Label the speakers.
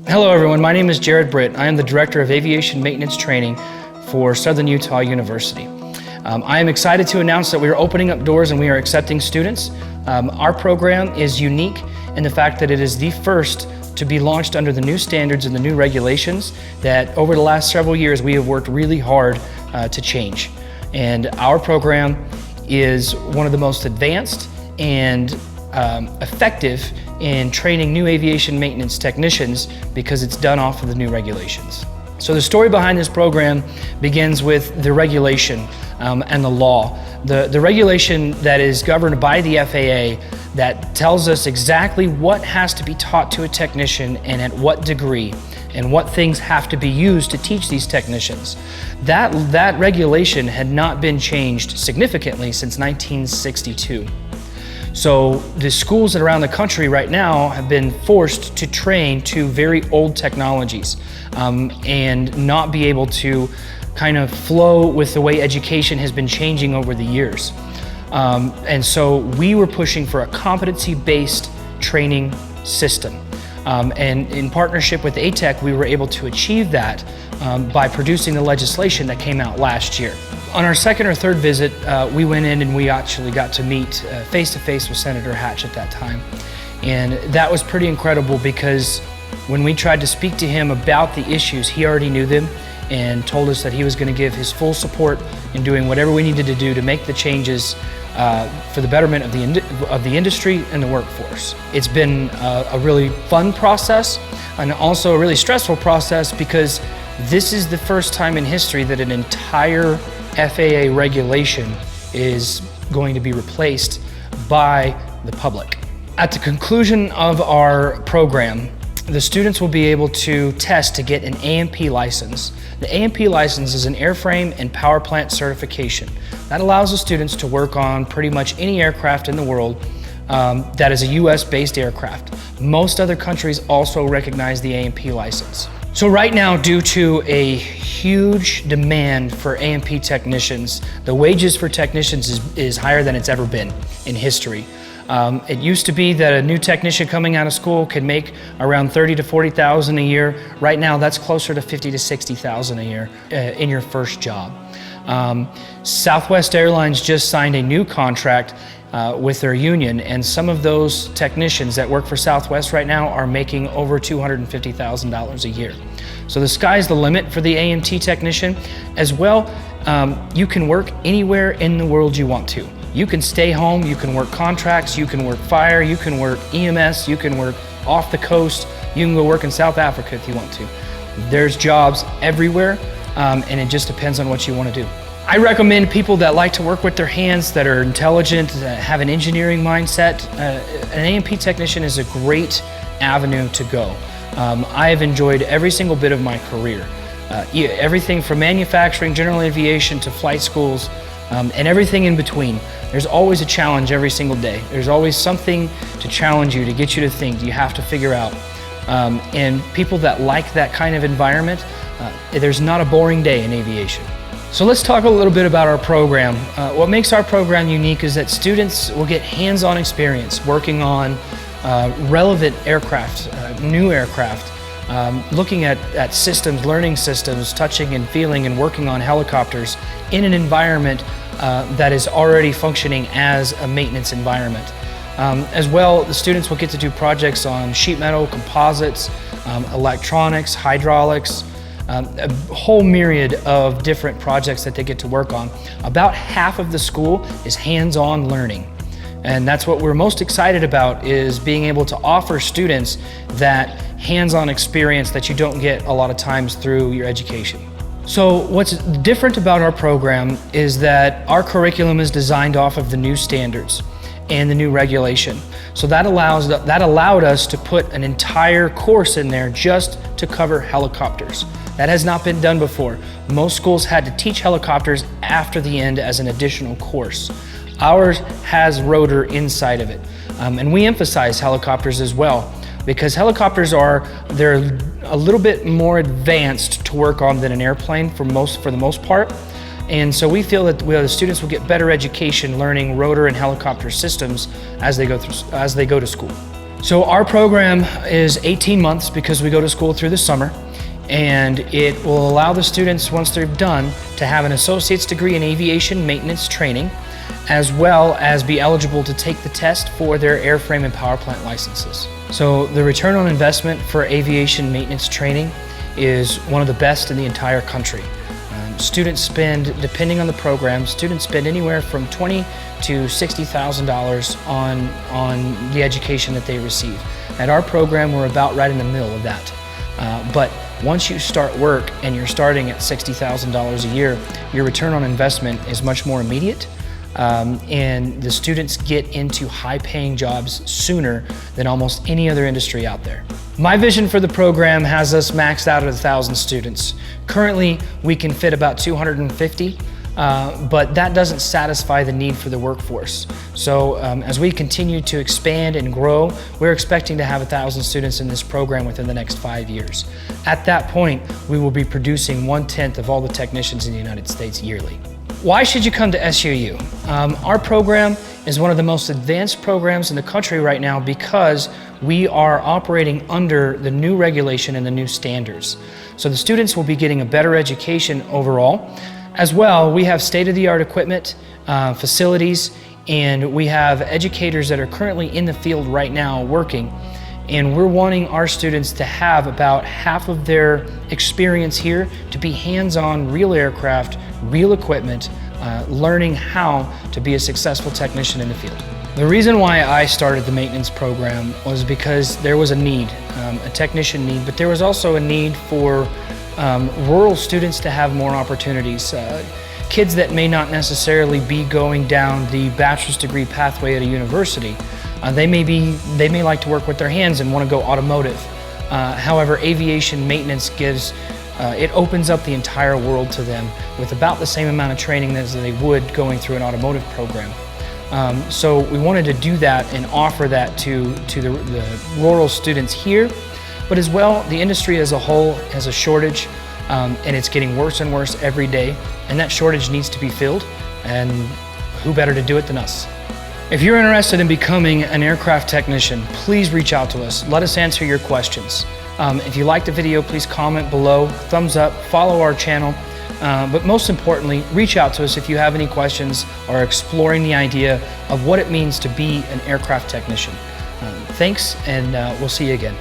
Speaker 1: Hello everyone, my name is Jared Britt. I am the Director of Aviation Maintenance Training for Southern Utah University. I am excited to announce that we are opening up doors and we are accepting students. Our program is unique in the fact that it is the first to be launched under the new standards and the new regulations that over the last several years we have worked really hard to change. And our program is one of the most advanced and effective in training new aviation maintenance technicians because it's done off of the new regulations. So the story behind this program begins with the regulation and the law. The regulation that is governed by the FAA that tells us exactly what has to be taught to a technician and at what degree and what things have to be used to teach these technicians. That regulation had not been changed significantly since 1962. So the schools around the country right now have been forced to train to very old technologies and not be able to kind of flow with the way education has been changing over the years. And so we were pushing for a competency-based training system. And in partnership with ATEC, we were able to achieve that by producing the legislation that came out last year. On our second or third visit, we went in and we actually got to meet face-to-face with Senator Hatch at that time. And that was pretty incredible because when we tried to speak to him about the issues, he already knew them and told us that he was going to give his full support in doing whatever we needed to do to make the changes for the betterment of the industry and the workforce. It's been a really fun process and also a really stressful process because this is the first time in history that an entire FAA regulation is going to be replaced by the public. At the conclusion of our program, the students will be able to test to get an A&P license. The A&P license is an airframe and powerplant certification. That allows the students to work on pretty much any aircraft in the world that is a US-based aircraft. Most other countries also recognize the A&P license. So right now, due to a huge demand for A&P technicians, the wages for technicians is higher than it's ever been in history. It used to be that a new technician coming out of school could make around $30,000 to $40,000 a year. Right now, that's closer to $50,000 to $60,000 a year in your first job. Southwest Airlines just signed a new contract with their union, and some of those technicians that work for Southwest right now are making over $250,000 a year. So the sky's the limit for the A&T technician. As well, you can work anywhere in the world you want to. You can stay home, you can work contracts, you can work fire, you can work EMS, you can work off the coast, you can go work in South Africa if you want to. There's jobs everywhere, and it just depends on what you want to do. I recommend people that like to work with their hands, that are intelligent, that have an engineering mindset. An A&P technician is a great avenue to go. I have enjoyed every single bit of my career. Everything from manufacturing, general aviation, to flight schools, and everything in between. There's always a challenge every single day. There's always something to challenge you, to get you to think, you have to figure out. And people that like that kind of environment, there's not a boring day in aviation. So let's talk a little bit about our program. What makes our program unique is that students will get hands-on experience working on relevant aircraft, new aircraft, looking at systems, learning systems, touching and feeling and working on helicopters in an environment that is already functioning as a maintenance environment. As well, the students will get to do projects on sheet metal, composites, electronics, hydraulics, a whole myriad of different projects that they get to work on. About half of the school is hands-on learning. And that's what we're most excited about, is being able to offer students that hands-on experience that you don't get a lot of times through your education. So what's different about our program is that our curriculum is designed off of the new standards and the new regulation. So that allowed us to put an entire course in there just to cover helicopters. That has not been done before. Most schools had to teach helicopters after the end as an additional course. Ours has rotor inside of it. And we emphasize helicopters as well, because helicopters they're a little bit more advanced to work on than an airplane for the most part. And so we feel that the students will get better education learning rotor and helicopter systems as they go to school. So our program is 18 months because we go to school through the summer, and it will allow the students, once they're done, to have an associate's degree in aviation maintenance training, as well as be eligible to take the test for their airframe and power plant licenses. So the return on investment for aviation maintenance training is one of the best in the entire country. Students spend, depending on the program, students spend anywhere from $20,000 to $60,000 on the education that they receive. At our program, we're about right in the middle of that. But once you start work and you're starting at $60,000 a year, your return on investment is much more immediate, and the students get into high-paying jobs sooner than almost any other industry out there. My vision for the program has us maxed out at 1,000 students. Currently, we can fit about 250, but that doesn't satisfy the need for the workforce. So as we continue to expand and grow, we're expecting to have 1,000 students in this program within the next 5 years. At that point, we will be producing 1/10 of all the technicians in the United States yearly. Why should you come to SUU? Our program is one of the most advanced programs in the country right now because we are operating under the new regulation and the new standards. So the students will be getting a better education overall. As well, we have state-of-the-art equipment, facilities, and we have educators that are currently in the field right now working. And we're wanting our students to have about half of their experience here to be hands-on, real aircraft, real equipment, learning how to be a successful technician in the field. The reason why I started the maintenance program was because there was a need, a technician need, but there was also a need for rural students to have more opportunities. Kids that may not necessarily be going down the bachelor's degree pathway at a university. They may like to work with their hands and want to go automotive. However, aviation maintenance it opens up the entire world to them with about the same amount of training as they would going through an automotive program. So we wanted to do that and offer that to the rural students here, but as well, the industry as a whole has a shortage, and it's getting worse and worse every day, and that shortage needs to be filled, and who better to do it than us? If you're interested in becoming an aircraft technician, please reach out to us. Let us answer your questions. If you liked the video, please comment below, thumbs up, follow our channel, but most importantly, reach out to us if you have any questions or are exploring the idea of what it means to be an aircraft technician. Thanks, and we'll see you again.